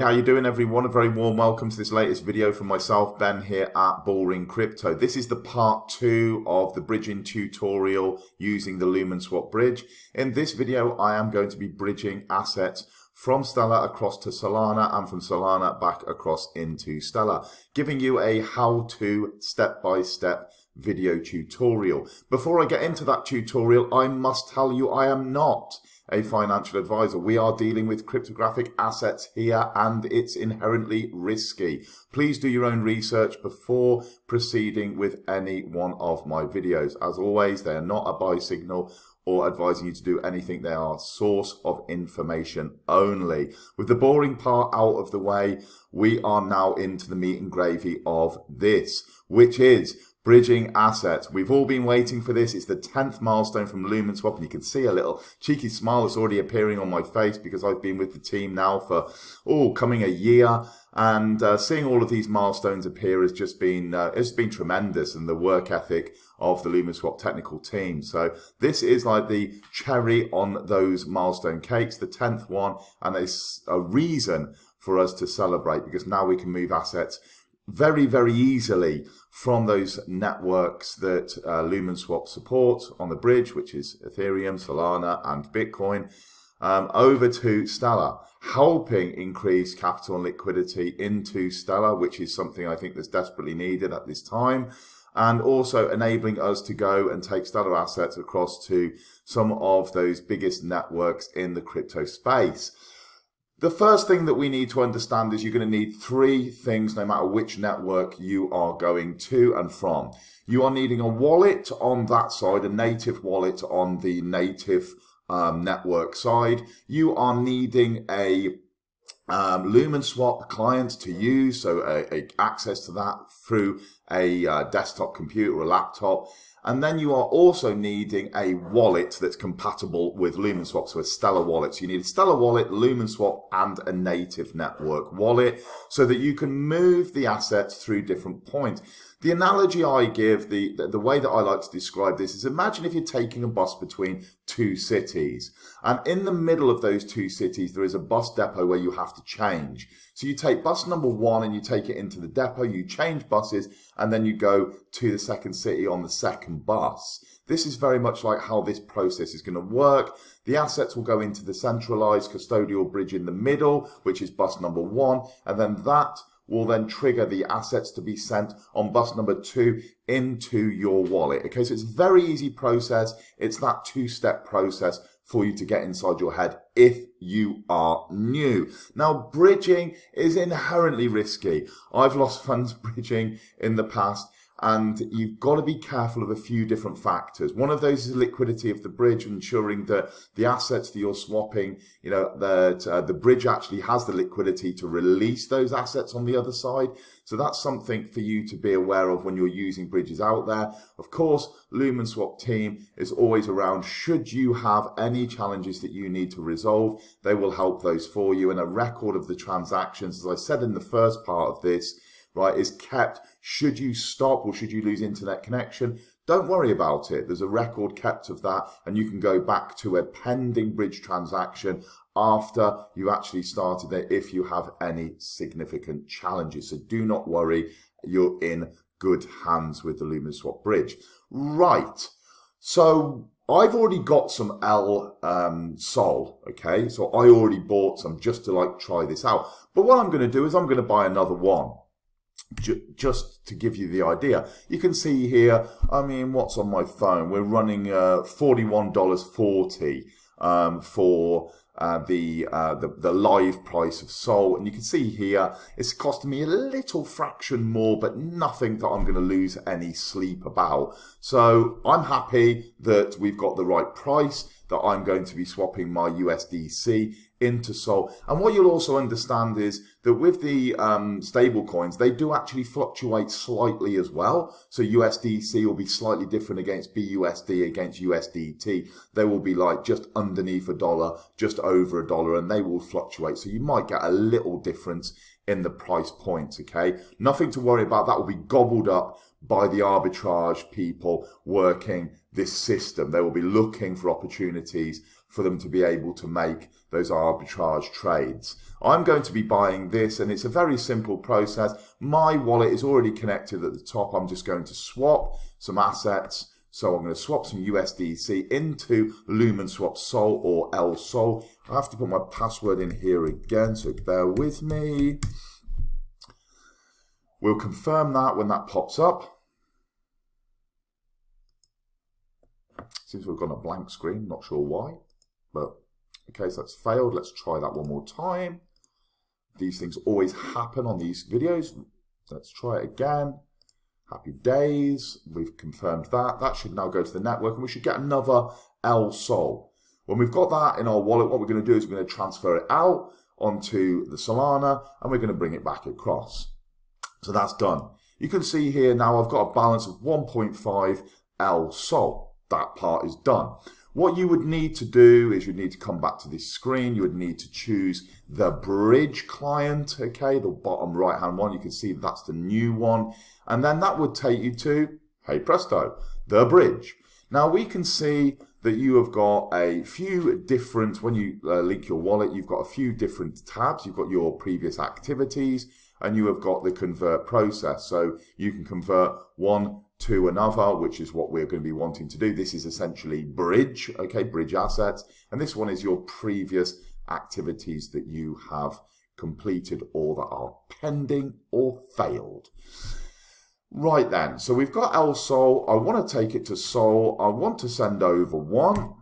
How you doing, everyone? A very warm welcome to this latest video from myself, Ben, here at Bullring Crypto. This is the part 2 of the bridging tutorial using the Lumenswap Bridge. In this video, I am going to be bridging assets from Stellar across to Solana and from Solana back across into Stellar, giving you a how-to step-by-step video tutorial. Before I get into that tutorial, I must tell you I am not a financial advisor. We are dealing with cryptographic assets here and it's inherently risky. Please do your own research before proceeding with any one of my videos. As always, they are not a buy signal or advising you to do anything. They are a source of information only. With the boring part out of the way, we are now into the meat and gravy of this, which is bridging assets. We've all been waiting for this. It's the 10th milestone from Lumenswap, and you can see a little cheeky smile that's already appearing on my face because I've been with the team now for, coming a year, and seeing all of these milestones appear has just been, it's been tremendous, and the work ethic of the Lumenswap technical team. So this is like the cherry on those milestone cakes, the 10th one, and it's a reason for us to celebrate because now we can move assets very, very easily from those networks that Lumenswap supports on the bridge, which is Ethereum, Solana, and Bitcoin, over to Stellar, helping increase capital and liquidity into Stellar, which is something I think that's desperately needed at this time, and also enabling us to go and take Stellar assets across to some of those biggest networks in the crypto space. The first thing that we need to understand is you're going to need three things no matter which network you are going to and from. You are needing a wallet on that side, a native wallet on the native network side. You are needing a Lumenswap client to use, so access to that through a desktop computer or a laptop. And then you are also needing a wallet that's compatible with Lumenswap, so a Stellar wallet. So you need a Stellar wallet, Lumenswap, and a native network wallet so that you can move the assets through different points. The analogy I give, the way that I like to describe this is imagine if you're taking a bus between two cities, and in the middle of those two cities there is a bus depot where you have to change. So you take bus number 1 and you take it into the depot, you change buses, and then you go to the second city on the second bus. This is very much like how this process is going to work. The assets will go into the centralized custodial bridge in the middle, which is bus number 1, and then that will then trigger the assets to be sent on bus number 2 into your wallet. Okay, so it's a very easy process. It's that two-step process for you to get inside your head if you are new. Now, bridging is inherently risky. I've lost funds bridging in the past, and you've got to be careful of a few different factors. One of those is liquidity of the bridge, ensuring that the assets that you're swapping, that the bridge actually has the liquidity to release those assets on the other side. So that's something for you to be aware of when you're using bridges out there. Of course, Lumenswap team is always around. Should you have any challenges that you need to resolve, they will help those for you. And a record of the transactions, as I said in the first part of this, right, is kept. Should you stop or should you lose internet connection, don't worry about it. There's a record kept of that, and you can go back to a pending bridge transaction after you actually started it if you have any significant challenges. So do not worry, you're in good hands with the Lumenswap bridge. Right, so I've already got some Sol, okay? So I already bought some just to try this out. But what I'm going to do is I'm going to buy another one. Just to give you the idea, you can see here, what's on my phone? We're running $41.40 for the live price of Sol, and you can see here it's costing me a little fraction more, but nothing that I'm going to lose any sleep about. So I'm happy that we've got the right price, that I'm going to be swapping my USDC into Sol. And what you'll also understand is that with the stable coins, they do actually fluctuate slightly as well. So USDC will be slightly different against BUSD, against USDT. They will be just underneath $1, just over $1, and they will fluctuate. So you might get a little difference in the price points, okay? Nothing to worry about. That will be gobbled up by the arbitrage people working this system. They will be looking for opportunities for them to be able to make those arbitrage trades. I'm going to be buying this, and it's a very simple process. My wallet is already connected at the top. I'm just going to swap some assets. So I'm going to swap some USDC into Lumenswap Sol or L Sol. I have to put my password in here again, so bear with me. We'll confirm that when that pops up. Seems we've got a blank screen, not sure why, but in case that's failed, let's try that one more time. These things always happen on these videos. Let's try it again. Happy days. We've confirmed that. That should now go to the network, and we should get another L Sol. When we've got that in our wallet, what we're going to do is we're going to transfer it out onto the Solana, and we're going to bring it back across. So that's done. You can see here now I've got a balance of 1.5 L Sol. That part is done. What you would need to do is you'd need to come back to this screen. You would need to choose the bridge client, okay, the bottom right hand one. You can see that's the new one. And then that would take you to, hey presto, the bridge. Now we can see that you have got a few different, when you link your wallet, you've got a few different tabs. You've got your previous activities, and you have got the convert process. So you can convert one to another, which is what we're going to be wanting to do. This is essentially bridge, okay, bridge assets. And this one is your previous activities that you have completed or that are pending or failed. Right then, so we've got L Sol. I want to take it to Sol. I want to send over one.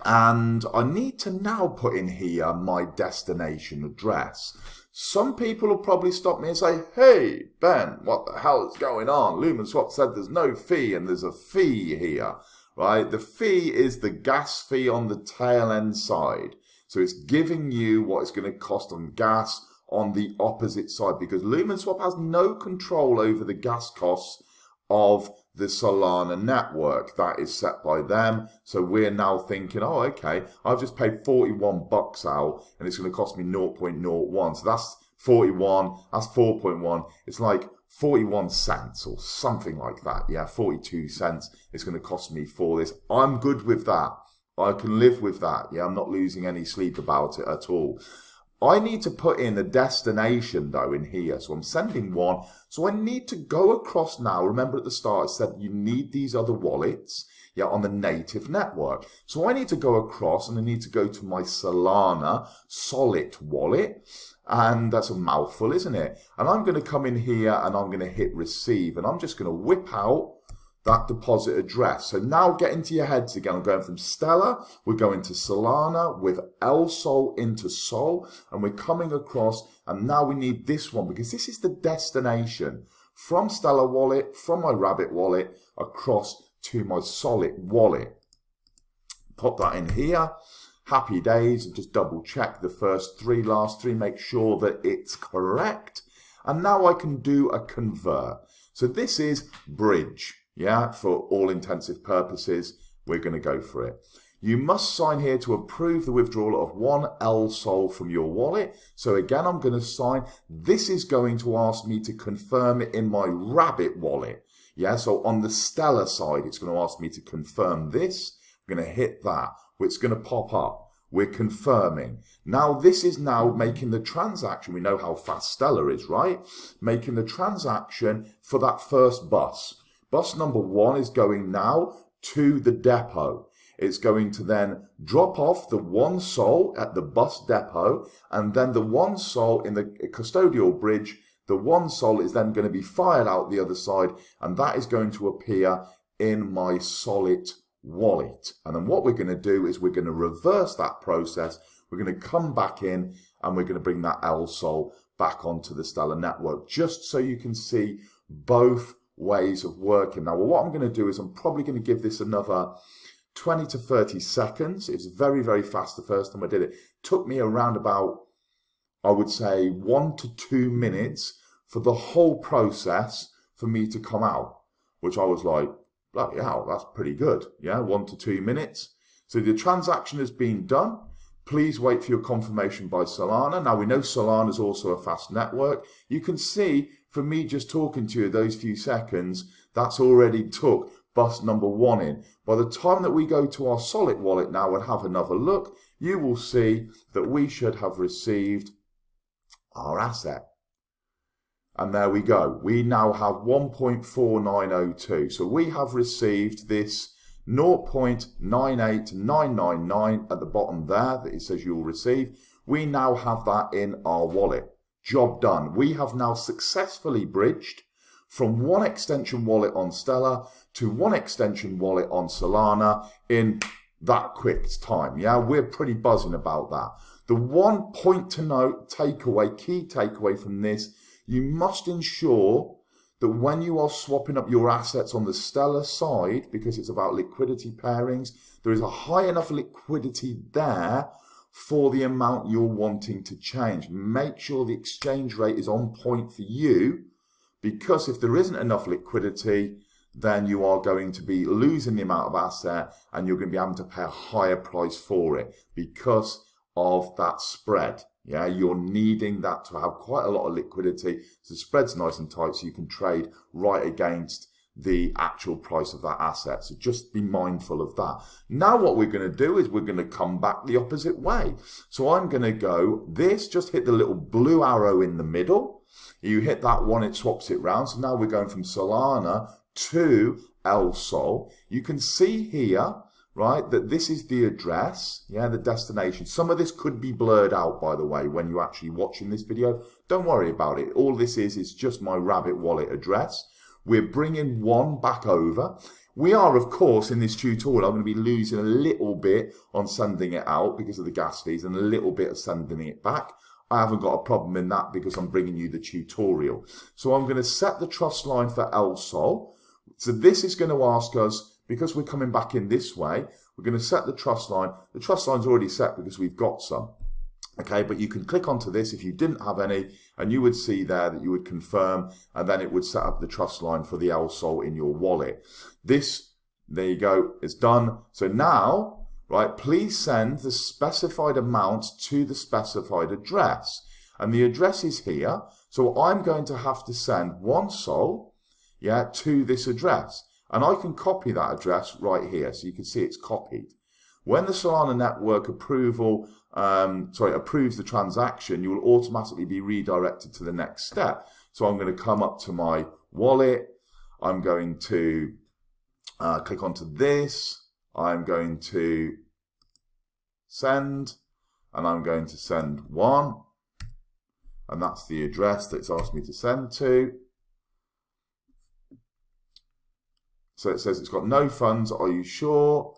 And I need to now put in here my destination address. Some people will probably stop me and say, hey, Ben, what the hell is going on? Lumenswap said there's no fee, and there's a fee here, right? The fee is the gas fee on the tail end side. So it's giving you what it's going to cost on gas on the opposite side, because Lumenswap has no control over the gas costs of the Solana network. That is set by them. So we're now thinking, oh, okay, I've just paid 41 bucks out and it's going to cost me 0.01. So that's 41, that's 4.1. It's like 41 cents or something like that. Yeah, 42 cents it's going to cost me for this. I'm good with that. I can live with that. Yeah, I'm not losing any sleep about it at all. I need to put in a destination though in here. So I'm sending one. So I need to go across now. Remember at the start I said you need these other wallets, yeah, on the native network. So I need to go across and I need to go to my Solana Solid wallet. And that's a mouthful, isn't it? And I'm going to come in here and I'm going to hit receive. And I'm just going to whip out that deposit address. So now get into your heads again. I'm going from Stellar, we're going to Solana with L Sol into Sol, and we're coming across, and now we need this one because this is the destination from Stellar wallet, from my Rabbit wallet, across to my Solid wallet. Pop that in here. Happy days, and just double check the first three, last three, make sure that it's correct. And now I can do a convert. So this is bridge. Yeah, for all intensive purposes, we're going to go for it. You must sign here to approve the withdrawal of 1 L Sol from your wallet. So again, I'm going to sign. This is going to ask me to confirm it in my Rabbit wallet. Yeah, so on the Stellar side, it's going to ask me to confirm this. I'm going to hit that. It's going to pop up. We're confirming. Now, this is now making the transaction. We know how fast Stellar is, right? Making the transaction for that first bus. Bus number 1 is going now to the depot. It's going to then drop off the 1 Sol at the bus depot, and then the 1 Sol in the custodial bridge, the 1 Sol is then going to be fired out the other side, and that is going to appear in my Solid wallet. And then what we're going to do is we're going to reverse that process. We're going to come back in and we're going to bring that L Sol back onto the Stellar network, just so you can see both ways of working. Now, well, what I'm going to do is I'm probably going to give this another 20 to 30 seconds. It's very, very fast the first time I did it. It took me around about, I would say, 1 to 2 minutes for the whole process for me to come out, which I was like, bloody hell, that's pretty good. Yeah, 1 to 2 minutes. So the transaction has been done. Please wait for your confirmation by Solana. Now, we know Solana is also a fast network. You can see, for me just talking to you those few seconds, that's already took bus number 1 in. By the time that we go to our Solid wallet now and have another look, you will see that we should have received our asset. And there we go. We now have 1.4902. So we have received this 0.98999 at the bottom there that it says you'll receive. We now have that in our wallet. Job done. We have now successfully bridged from one extension wallet on Stellar to one extension wallet on Solana in that quick time. Yeah, we're pretty buzzing about that. The one point to note, key takeaway from this, you must ensure that when you are swapping up your assets on the Stellar side, because it's about liquidity pairings, there is a high enough liquidity there for the amount you're wanting to change. Make sure the exchange rate is on point for you, because if there isn't enough liquidity, then you are going to be losing the amount of asset and you're going to be having to pay a higher price for it because of that spread. Yeah, you're needing that to have quite a lot of liquidity. So the spread's nice and tight so you can trade right against the actual price of that asset. So just be mindful of that. Now what we're going to do is we're going to come back the opposite way. So I'm going to go this, just hit the little blue arrow in the middle. You hit that one, it swaps it round. So now we're going from Solana to LSOL. You can see here, right, that this is the address, yeah, the destination. Some of this could be blurred out, by the way, when you're actually watching this video. Don't worry about it. All this is just my Rabbit wallet address. We're bringing one back over. We are, of course, in this tutorial, I'm going to be losing a little bit on sending it out because of the gas fees and a little bit of sending it back. I haven't got a problem in that because I'm bringing you the tutorial. So I'm going to set the trust line for LSOL. So this is going to ask us, because we're coming back in this way, we're going to set the trust line. The trust line's already set because we've got some. Okay, but you can click onto this if you didn't have any, and you would see there that you would confirm, and then it would set up the trust line for the LSOL in your wallet. This, there you go, it's done. So now, right, please send the specified amount to the specified address. And the address is here. So I'm going to have to send one SOL, yeah, to this address. And I can copy that address right here. So you can see it's copied. When the Solana network approves the transaction, you will automatically be redirected to the next step. So I'm going to come up to my wallet. I'm going to click onto this. I'm going to send, and I'm going to send one. And that's the address that it's asked me to send to. So it says it's got no funds. Are you sure?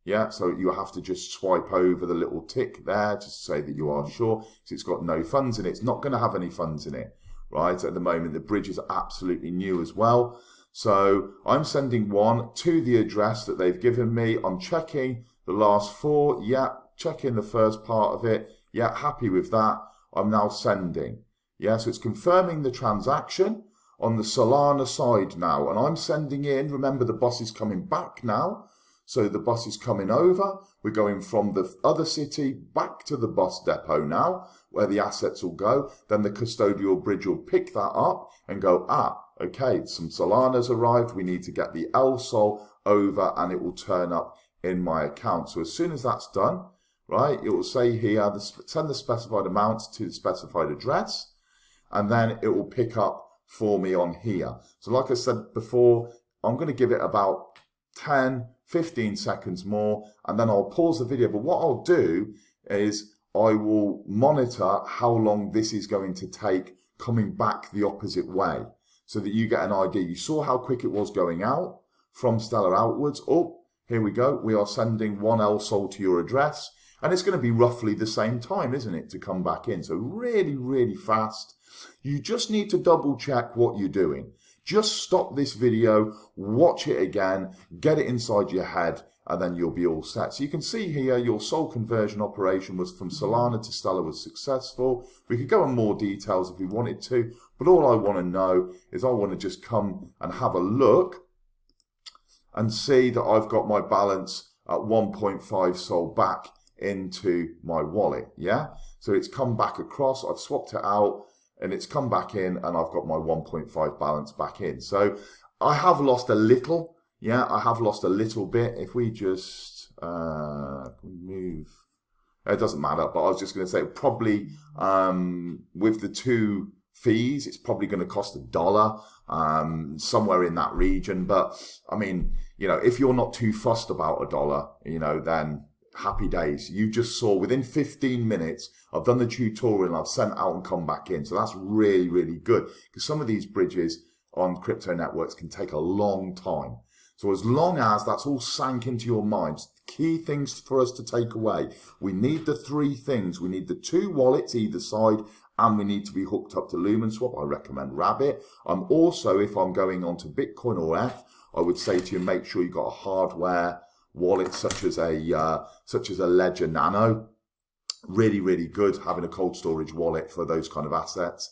Yeah, so you have to just swipe over the little tick there to say that you are sure. So it's got no funds in it. It's not going to have any funds in it, right? At the moment, the bridge is absolutely new as well. So I'm sending one to the address that they've given me. I'm checking the last four. Yeah, checking the first part of it. Yeah, happy with that. I'm now sending. Yeah, so it's confirming the transaction on the Solana side now. And I'm sending in, remember the bus is coming back now. So the bus is coming over. We're going from the other city back to the bus depot now, where the assets will go. Then the custodial bridge will pick that up and go, okay, some Solana's arrived. We need to get the LSOL over and it will turn up in my account. So as soon as that's done, right, it will say here, send the specified amounts to the specified address, and then it will pick up for me on here. So like I said before, I'm going to give it about 10-15 seconds more, and then I'll pause the video. But what I'll do is I will monitor how long this is going to take coming back the opposite way, so that you get an idea. You saw how quick it was going out from Stellar outwards. Oh, here we go. We are sending one LSOL to your address, and it's going to be roughly the same time, isn't it, to come back in. So really, really fast. You just need to double check what you're doing. Just stop this video, watch it again, get it inside your head, and then you'll be all set. So you can see here your SOL conversion operation was from Solana to Stellar was successful. We could go in more details if we wanted to, but all I want to know is I want to just come and have a look and see that I've got my balance at 1.5 SOL back into my wallet, yeah? So it's come back across, I've swapped it out, and it's come back in, and I've got my 1.5 balance back in. So I have lost a little Yeah, I have lost a little bit. If we just move, it doesn't matter, but I was just going to say probably with the two fees, it's probably going to cost $1, somewhere in that region. But I mean, you know, if you're not too fussed about $1, you know, then happy days. You just saw within 15 minutes, I've done the tutorial and I've sent out and come back in. So that's really, really good, because some of these bridges on crypto networks can take a long time. So as long as that's all sank into your minds, key things for us to take away, we need the three things. We need the two wallets either side, and we need to be hooked up to Lumenswap. I recommend Rabbit. I'm also, if I'm going on to Bitcoin or ETH, I would say to you, make sure you've got a hardware wallet such as a Ledger Nano. Really, really good having a cold storage wallet for those kind of assets.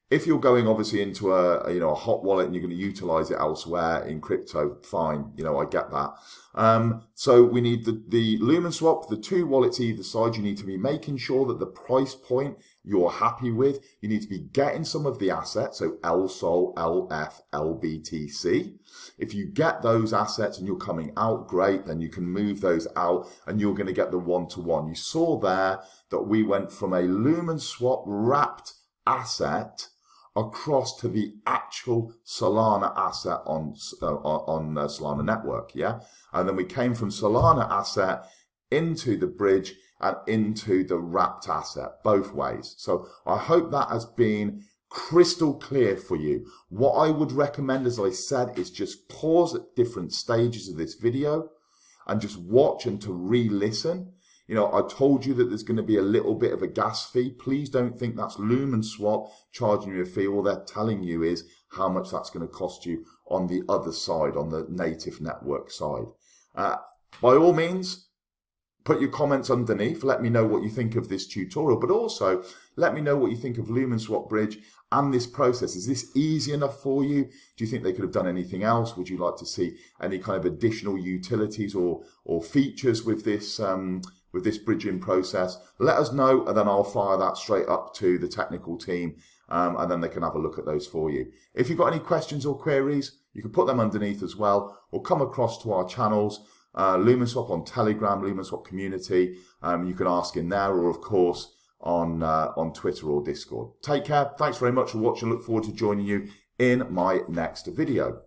If you're going obviously into a hot wallet and you're going to utilize it elsewhere in crypto, fine, you know, I get that. So we need the Lumenswap, the two wallets either side. You need to be making sure that the price point you're happy with. You need to be getting some of the assets, so LSOL, LF, LBTC. If you get those assets and you're coming out, great, then you can move those out and you're going to get the one-to-one. You saw there that we went from a Lumenswap wrapped asset across to the actual Solana asset on Solana network, yeah? And then we came from Solana asset into the bridge and into the wrapped asset, both ways. So I hope that has been crystal clear for you. What I would recommend, as I said, is just pause at different stages of this video and just watch and to re-listen. You know, I told you that there's going to be a little bit of a gas fee. Please don't think that's Lumenswap charging you a fee. All they're telling you is how much that's going to cost you on the other side, on the native network side. By all means, put your comments underneath. Let me know what you think of this tutorial, but also let me know what you think of Lumenswap Bridge and this process. Is this easy enough for you? Do you think they could have done anything else? Would you like to see any kind of additional utilities or features with this bridging process? Let us know, and then I'll fire that straight up to the technical team, and then they can have a look at those for you. If you've got any questions or queries, you can put them underneath as well, or come across to our channels, Lumenswap on Telegram, Lumenswap community. You can ask in there, or of course on Twitter or Discord. Take care. Thanks very much for watching. Look forward to joining you in my next video.